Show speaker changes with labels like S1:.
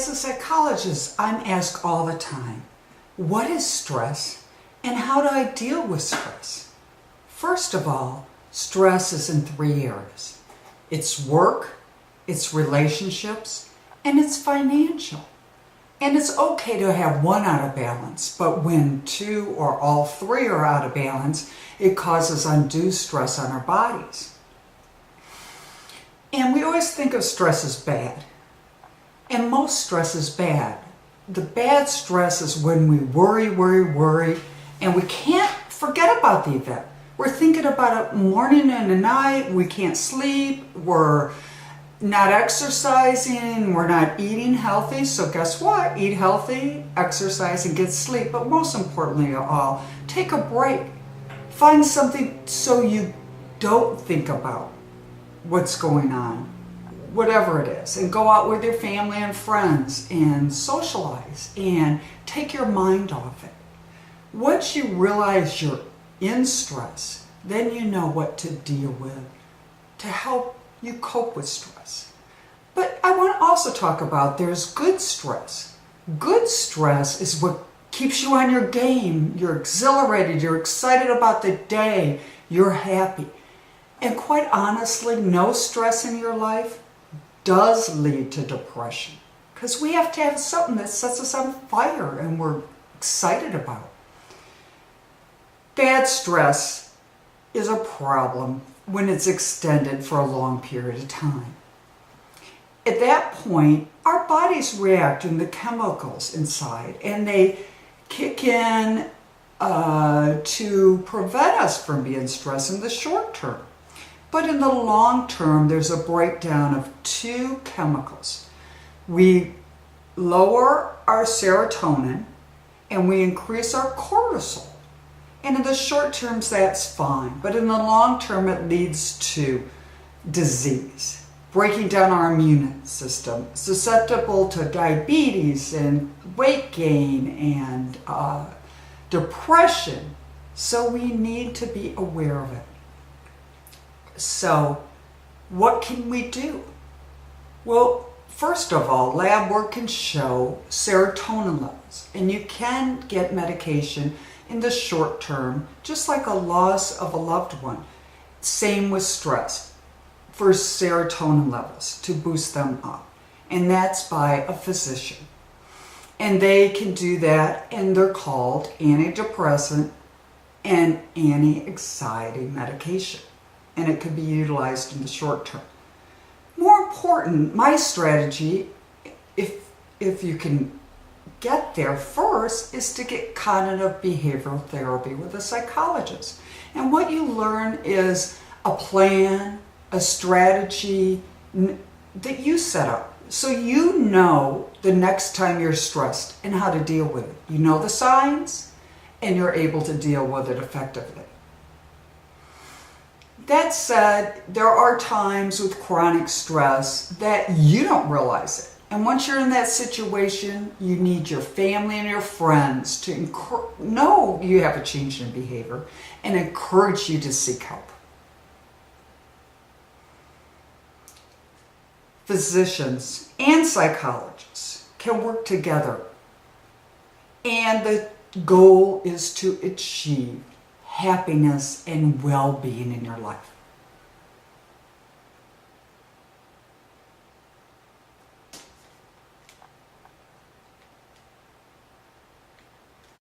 S1: As a psychologist, I'm asked all the time, what is stress and how do I deal with stress? First of all, stress is in 3 areas. It's work, it's relationships, and it's financial. And it's okay to have one out of balance, but when 2 or all 3 are out of balance, it causes undue stress on our bodies. And we always think of stress as bad. And most stress is bad. The bad stress is when we worry, and we can't forget about the event. We're thinking about it morning and at night, we can't sleep, we're not exercising, we're not eating healthy. So guess what? Eat healthy, exercise, and get sleep. But most importantly of all, take a break. Find something so you don't think about what's going on, whatever it is, and go out with your family and friends and socialize and take your mind off it. Once you realize you're in stress, then you know what to deal with to help you cope with stress. But I want to also talk about there's good stress. Good stress is what keeps you on your game. You're exhilarated, you're excited about the day, you're happy. And quite honestly, no stress in your life does lead to depression, because we have to have something that sets us on fire and we're excited about. Bad stress is a problem when it's extended for a long period of time. At that point, our bodies react in the chemicals inside, and they kick in to prevent us from being stressed in the short term. But in the long term, there's a breakdown of 2 chemicals. We lower our serotonin and we increase our cortisol. And in the short term, that's fine. But in the long term, it leads to disease, breaking down our immune system, susceptible to diabetes and weight gain and depression. So we need to be aware of it. So what can we do? Well, first of all, lab work can show serotonin levels, and you can get medication in the short term, just like a loss of a loved one. Same with stress, for serotonin levels to boost them up, and that's by a physician. And they can do that, and they're called antidepressant and anti-anxiety medication. And it could be utilized in the short term. More important, my strategy, if you can get there first, is to get cognitive behavioral therapy with a psychologist. And what you learn is a plan, a strategy that you set up. So you know the next time you're stressed and how to deal with it. You know the signs, and you're able to deal with it effectively. That said, there are times with chronic stress that you don't realize it. And once you're in that situation, you need your family and your friends to know you have a change in behavior and encourage you to seek help. Physicians and psychologists can work together, and the goal is to achieve happiness and well-being in your life.